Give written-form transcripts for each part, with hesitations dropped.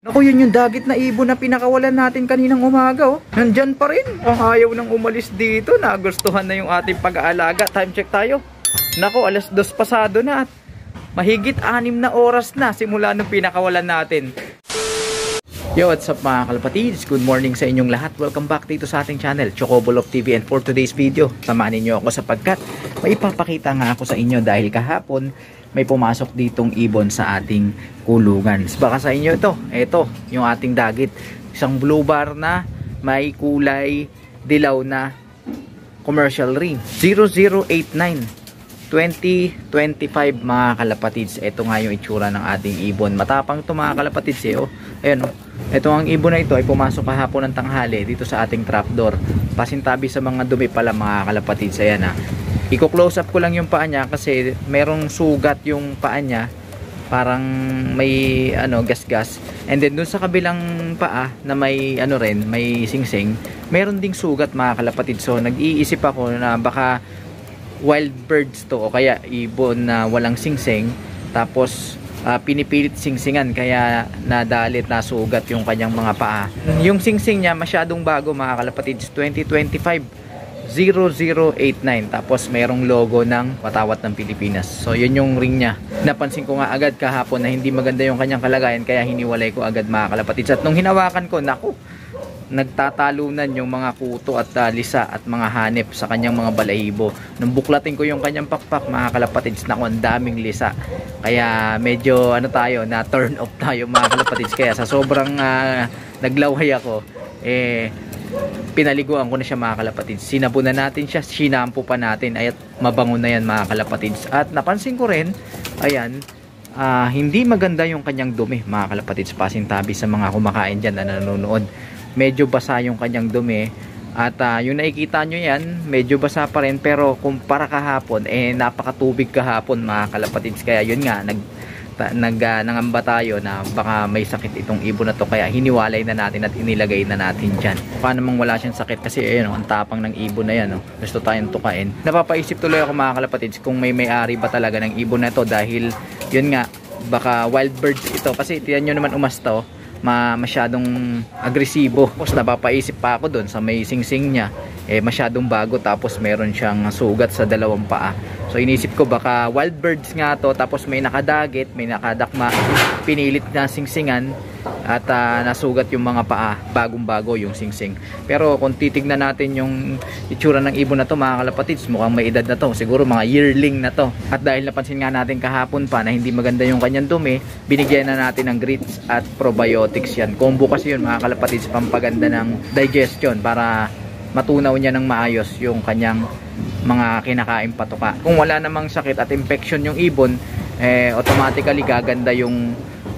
Naku, yun yung dagit na ibon na pinakawalan natin kaninang umaga, oh. Nandyan pa rin. Ang ayaw nang umalis dito. Nagustuhan na yung ating pag-aalaga. Time check tayo. Naku, 2:00 pasado na at mahigit 6 na oras na simula nung pinakawalan natin. Yo, what's up mga kalapatids? Good morning sa inyong lahat. Welcome back dito sa ating channel, Chocobolo TV. And for today's video, samahan niyo ako sapagkat may ipapakita nga ako sa inyo dahil kahapon may pumasok ditong ibon sa ating kulungan. Baka sa inyo ito yung ating dagit. Isang blue bar na may kulay dilaw na commercial ring. 0089 2025 mga kalapatids. Ito nga yung itsura ng ating ibon. Matapang ito mga kalapatids oh. Ayan oh. Ito ang ibon na ito ay pumasok kahapon ng tanghali dito sa ating trapdoor. Pasintabi sa mga dumi pala mga kalapatids. Ayan ah. Iko-close up ko lang yung paa niya kasi merong sugat yung paa niya. Parang may gas-gas. And then dun sa kabilang paa na may may singsing, meron ding sugat mga kalapatid. So nag-iisip ako na baka wild birds to o kaya ibon na walang singsing. Tapos pinipilit singsingan kaya nadalit na sugat yung kanyang mga paa. Yung singsing niya masyadong bago mga kalapatid. 2025 0089 tapos mayroong logo ng Watawat ng Pilipinas. So yun yung ring niya. Napansin ko nga agad kahapon na hindi maganda yung kanyang kalagayan kaya hiniwalay ko agad mga kalapatids. At nung hinawakan ko, naku, nagtatalunan yung mga kuto at lisa at mga hanep sa kanyang mga balahibo. Nung buklatin ko yung kanyang pakpak mga kalapatids, naku, ang daming lisa. Kaya medyo na turn off tayo mga kalapatids. Kaya sa sobrang naglaway ako, pinaliguan ko na siya mga kalapatids. Sinabunan natin siya, sinampo pa natin at mabango na yan mga kalapatids. At napansin ko rin, ayan, hindi maganda yung kanyang dumi mga kalapatids. Pasintabi sa mga kumakain dyan na nanonood. Medyo basa yung kanyang dumi. At yung nakikita nyo yan, medyo basa pa rin. Pero kumpara kahapon, napakatubig kahapon mga kalapatids. Kaya yun nga, nangamba tayo na baka may sakit itong ibon na to kaya hiniwalay na natin at inilagay na natin dyan. Paano namang wala siyang sakit kasi ayun, ang tapang ng ibon na yan gusto tayong tukain. Napapaisip tuloy ako mga kalapatids kung may-ari ba talaga ng ibon na to dahil yun nga baka wild birds ito kasi tiyan nyo naman umasto masyadong agresibo. Tapos napapaisip pa ako doon sa may singsing niya masyadong bago tapos meron siyang sugat sa dalawang paa. So inisip ko baka wild birds nga to tapos may nakadagit, may nakadakma, pinilit na singsingan at nasugat yung mga paa, bagong-bago yung singsing. Pero kung titignan natin yung itsura ng ibon na to mga kalapatids, mukhang may edad na to, siguro mga yearling na to. At dahil napansin nga natin kahapon pa na hindi maganda yung kanyang dumi, binigyan na natin ng grits at probiotics yan. Combo kasi yun mga kalapatids, pampaganda ng digestion para matunaw niya ng maayos yung kanyang mga kinakain patuka. Kung wala namang sakit at infection yung ibon, automatically gaganda yung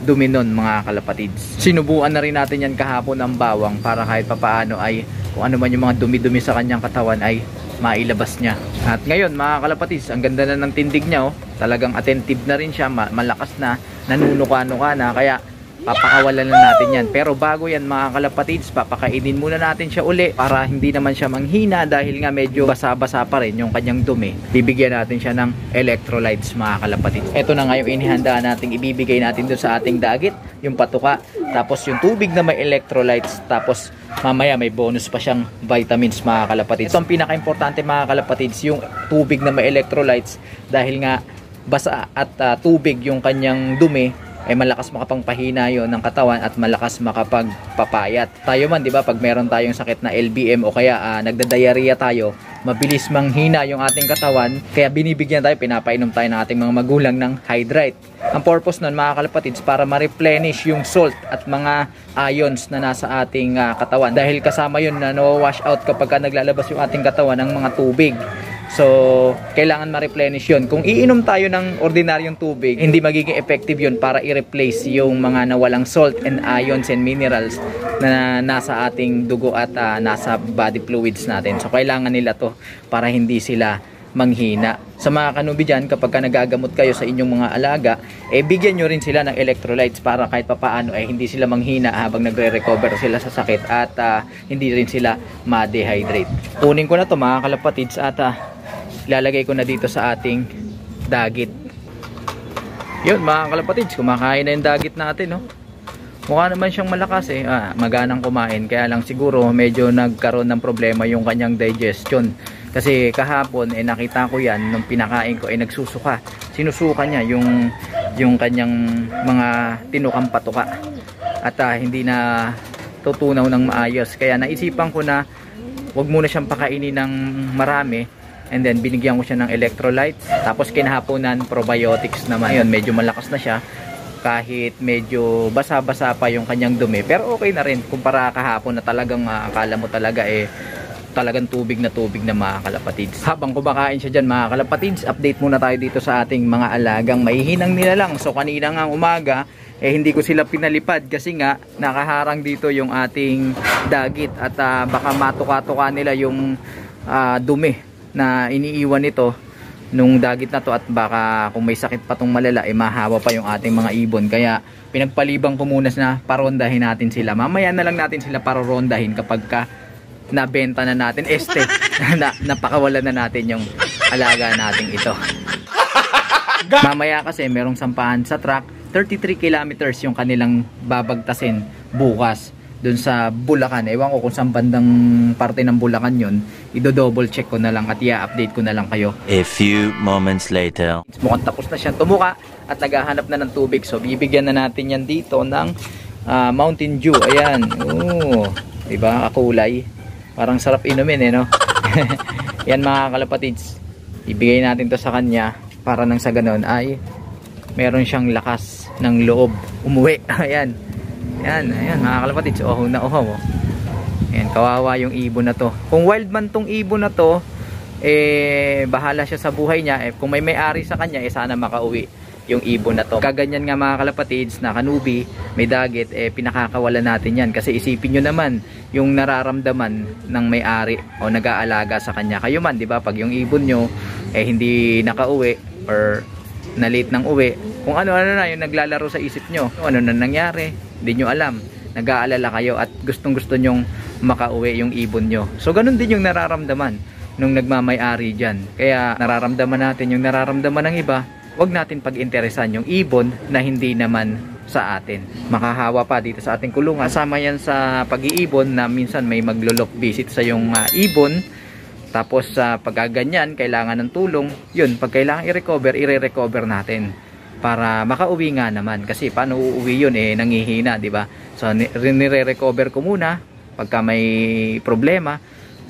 dumi nun mga kalapatids. Sinubuan na rin natin yan kahapon ng bawang para kahit papaano ay kung ano man yung mga dumi-dumi sa kanyang katawan ay mailabas niya. At ngayon mga kalapatids, ang ganda na ng tindig niya talagang attentive na rin siya, malakas na, nanunuka-nuka na, kaya papakawalan na natin yan. Pero bago yan mga kalapatids, papakainin muna natin siya uli para hindi naman siya manghina dahil nga medyo basa-basa pa rin yung kanyang dumi. Bibigyan natin siya ng electrolytes mga kalapatids. Ito na nga yung inihanda natin, ibibigay natin doon sa ating dagit, yung patuka, tapos yung tubig na may electrolytes, tapos mamaya may bonus pa siyang vitamins mga kalapatids. Ito ang pinaka-importante mga kalapatids, yung tubig na may electrolytes dahil nga basa at tubig yung kanyang dumi, malakas makapangpahina yon ng katawan at malakas makapagpapayat. Tayo man, di ba, pag meron tayong sakit na LBM o kaya nagda-diarrhea tayo, mabilis manghina yung ating katawan, kaya binibigyan tayo, pinapainom tayo ng ating mga magulang ng Hydrate. Ang purpose nun mga kalapatids, para ma-replenish yung salt at mga ions na nasa ating katawan dahil kasama yun na nawawash out kapag naglalabas yung ating katawan ng mga tubig. So, kailangan ma-replenish yun. Kung iinom tayo ng ordinaryong tubig, hindi magiging effective yun para i-replace yung mga nawalang salt and ions and minerals na nasa ating dugo at nasa body fluids natin. So, kailangan nila to para hindi sila manghina. Sa mga kanubi dyan, kapag nagagamot kayo sa inyong mga alaga, bigyan nyo rin sila ng electrolytes para kahit papaano hindi sila manghina habang nagre-recover sila sa sakit at hindi rin sila ma-dehydrate. Kunin ko na to mga kalapatids at ilalagay ko na dito sa ating dagit. Yun mga kalapatids, kumakain na yung dagit natin Mukha naman siyang malakas eh. Maganang kumain. Kaya lang siguro medyo nagkaroon ng problema yung kanyang digestion. Kasi kahapon nakita ko yan nung pinakain ko nagsusuka. Sinusuka niya yung kanyang mga tinukang patuka. At hindi na tutunaw ng maayos. Kaya naisipan ko na wag muna siyang pakainin ng marami. And then binigyan ko siya ng electrolytes. Tapos kinahaponan probiotics naman. Ayun, medyo malakas na siya. Kahit medyo basa-basa pa yung kanyang dumi. Pero okay na rin kumpara kahapon na talagang akala mo talaga talagang tubig na mga kalapatids. Habang kumakain siya dyan mga kalapatids, update muna tayo dito sa ating mga alagang maihinang nilalang. So kanina nga umaga, hindi ko sila pinalipad kasi nga nakaharang dito yung ating dagit at baka matuka-tuka nila yung dumi na iniiwan nito nung dagit na to, at baka kung may sakit pa tong malala mahawa pa yung ating mga ibon. Kaya pinagpalibang ko muna na parondahin natin sila. Mamaya na lang natin sila parorondahin kapag nabenta na natin napakawalan na natin yung alaga natin ito. Mamaya kasi merong sampahan sa truck, 33 kilometers yung kanilang babagtasin bukas dun sa Bulacan. Ewan ko kung saan bandang parte ng Bulacan yun. Ido-double check ko na lang at i-update ko na lang kayo. A few moments later. Mukhang tapos na siyang tumuka at naghahanap na ng tubig. So bibigyan na natin yan dito ng Mountain Dew. Ayan. Oh, diba? Kakulay. Parang sarap inumin no? Yan mga kalapatids. Ibigay natin to sa kanya para nang sa ganon ay meron siyang lakas ng loob umuwi. Ayan. Ayan mga kalapatids. Oho na oho. Ayan, kawawa yung ibon na to. Kung wild man tong ibon na to, bahala siya sa buhay niya. Kung may may-ari sa kanya, sana makauwi yung ibon na to. Kaganyan nga mga kalapatids na kanubi, may dagit, pinakakawalan natin yan. Kasi isipin nyo naman yung nararamdaman ng may-ari o nag-aalaga sa kanya. Kayo man, di ba? Pag yung ibon nyo hindi nakauwi or na late ng uwi, kung ano-ano na yung naglalaro sa isip nyo, ano na nangyari, hindi nyo alam. Nag-aalala kayo at gustong-gusto nyong makauwi yung ibon nyo. So ganun din yung nararamdaman nung nagmamay-ari dyan. Kaya nararamdaman natin yung nararamdaman ng iba. Huwag natin pag-interesan yung ibon na hindi naman sa atin. Makahawa pa dito sa ating kulungan. Kasama yan sa pag-iibon na minsan may maglo-lock visit sa yung ibon. Tapos sa pagkaganyan, kailangan ng tulong. Yun, pag kailangan i-recover, i-recover natin. Para makauwi nga naman. Kasi paano uuwi yun nangihina, di ba? So nire-recover ko muna pagka may problema.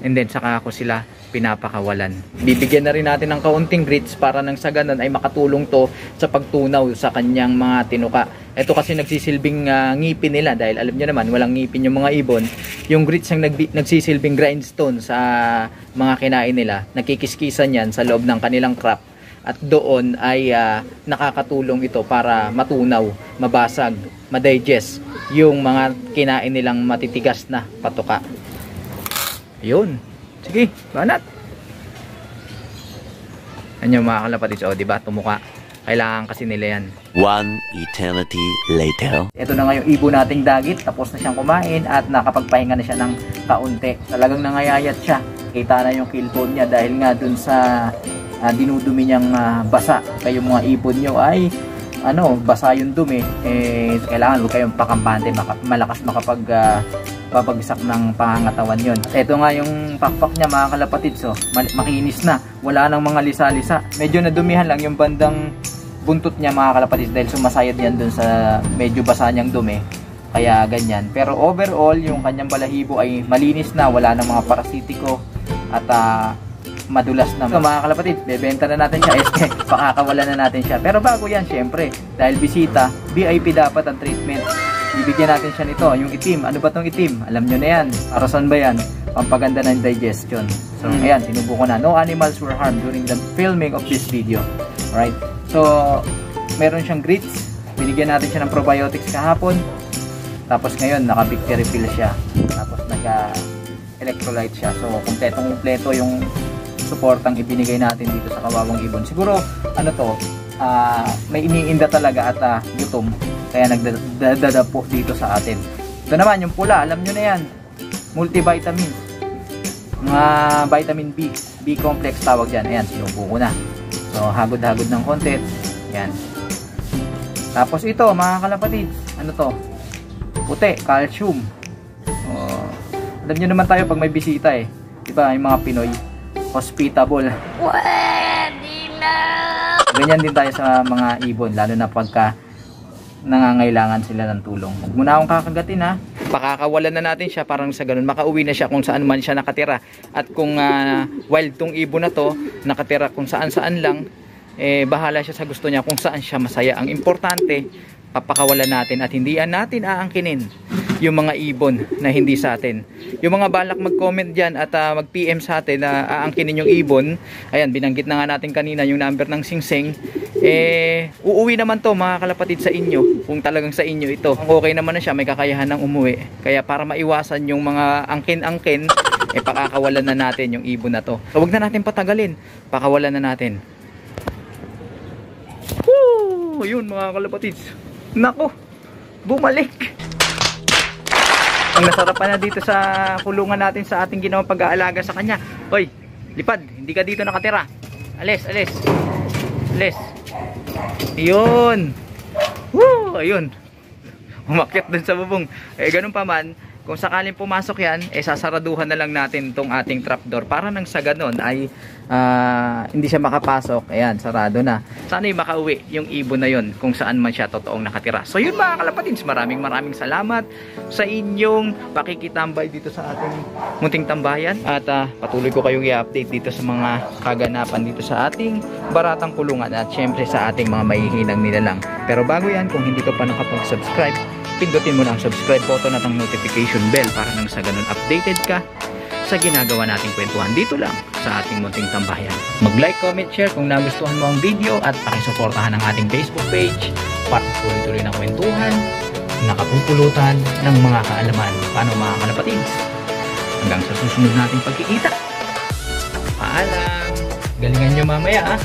And then saka ako sila pinapakawalan. Bibigyan na rin natin ng kaunting grits para nang sa ganun ay makatulong to sa pagtunaw sa kanyang mga tinuka. Ito kasi nagsisilbing ngipin nila dahil alam nyo naman walang ngipin yung mga ibon. Yung grits ang nagsisilbing grindstone sa mga kinain nila. Nakikiskisan yan sa loob ng kanilang crop at doon ay nakakatulong ito para matunaw, mabasag, madigest yung mga kinain nilang matitigas na patuka. Yun. Sige, banat. Ano mga kalapatids, diba? Tumuka. Kailangan kasi nila yan. One eternity later. Ito na nga yung ibon nating dagit. Tapos na siyang kumain at nakapagpahinga na siya ng kaunti. Talagang nangayayat siya. Kita na yung kill tone niya dahil nga dun sa dinudumi niyang basa. Kaya yung mga ibon nyo ay basa yung dumi. Kailangan huwag kayong pakampante. Malakas babagsak ng pangangatawan yon. Ito nga yung pakpak niya mga kalapatids, makinis na, wala nang mga lisa-lisa. Medyo nadumihan lang yung bandang buntot niya mga kalapatids dahil sumasayad yan dun sa medyo basa niyang dumi, kaya ganyan. Pero overall yung kanyang balahibo ay malinis na, wala nang mga parasitiko at madulas na. So, mga kalapatids, bebenta na natin siya, pakakawalan na natin siya. Pero bago yan, syempre, dahil bisita, VIP dapat ang treatment. Bibigyan natin siya nito, yung itim. Ano ba tong itim? Alam nyo na yan. Para saan ba yan? Pampaganda ng digestion. So, ayan, sinubuko na. No animals were harmed during the filming of this video. Alright? So, meron siyang grits. Binigyan natin siya ng probiotics kahapon. Tapos ngayon, naka-victory pill siya. Tapos naka-electrolyte siya. So, kumpletong-kumpleto yung supportang ibinigay natin dito sa kawawang ibon. Siguro, may iniinda talaga at gutom. Kaya nagdadapo dito sa atin. Ito naman yung pula, alam nyo na yan, multivitamin, mga vitamin B, B complex tawag dyan. Ayan, sinubo ko na. So hagod-hagod ng konti. Ayan. Tapos ito mga kalapatids, puti, calcium. Alam nyo naman tayo pag may bisita eh. Diba, yung mga Pinoy, hospitable. Ganyan din tayo sa mga ibon, lalo na pagka nangangailangan sila ng tulong. Huwag mo na akong kakagatin ha. Pakakawalan na natin siya, parang sa ganun. Makauwi na siya kung saan man siya nakatira. At kung wild tong ibon na to, nakatira kung saan-saan lang, bahala siya sa gusto niya kung saan siya masaya. Ang importante, papakawalan natin at hindi natin aangkinin yung mga ibon na hindi sa atin. Yung mga balak mag-comment dyan at mag-PM sa atin na aangkinin yung ibon, ayan, binanggit na nga natin kanina yung number ng Singsing, uuwi naman to mga kalapatid sa inyo, kung talagang sa inyo ito. Okay naman na siya, may kakayahan ng umuwi. Kaya para maiwasan yung mga angkin-angkin, pakakawalan na natin yung ibon na to. So, wag na natin patagalin, pakawalan na natin. Woo! Yun mga kalapatids. Nako, bumalik. Ang nasarapan na dito sa kulungan natin sa ating ginawang pag-aalaga sa kanya. Hoy, lipad, hindi ka dito nakatira. Alis, alis. Alis. Ayun. Woo, ayun. Umakyat dun sa bubong. Ganun pa man, kung sakaling pumasok yan, sasaraduhan na lang natin itong ating trapdoor para nang sa ganun ay hindi siya makapasok. Ayan, sarado na. Sana yung makauwi yung ibon na yun kung saan man siya totoong nakatira. So yun mga kalapatids, maraming salamat sa inyong pakikitambay dito sa ating munting tambayan. At patuloy ko kayong i-update dito sa mga kaganapan dito sa ating baratang kulungan at syempre sa ating mga mahihinang nilalang. Pero bago yan, kung hindi ka pa nakapag-subscribe, pindutin mo na ang subscribe button at ang notification bell para nang sa ganun updated ka sa ginagawa nating kwentuhan dito lang sa ating munting tambayan. Mag-like, comment, share kung nagustuhan mo ang video at pakisuportahan ang ating Facebook page para tuloy-tuloy na kwentuhan, nakapupulutan ng mga kaalaman. Paano mga kalapatids? Hanggang sa susunod nating pagkikita. Paalam! Galingan nyo mamaya ah!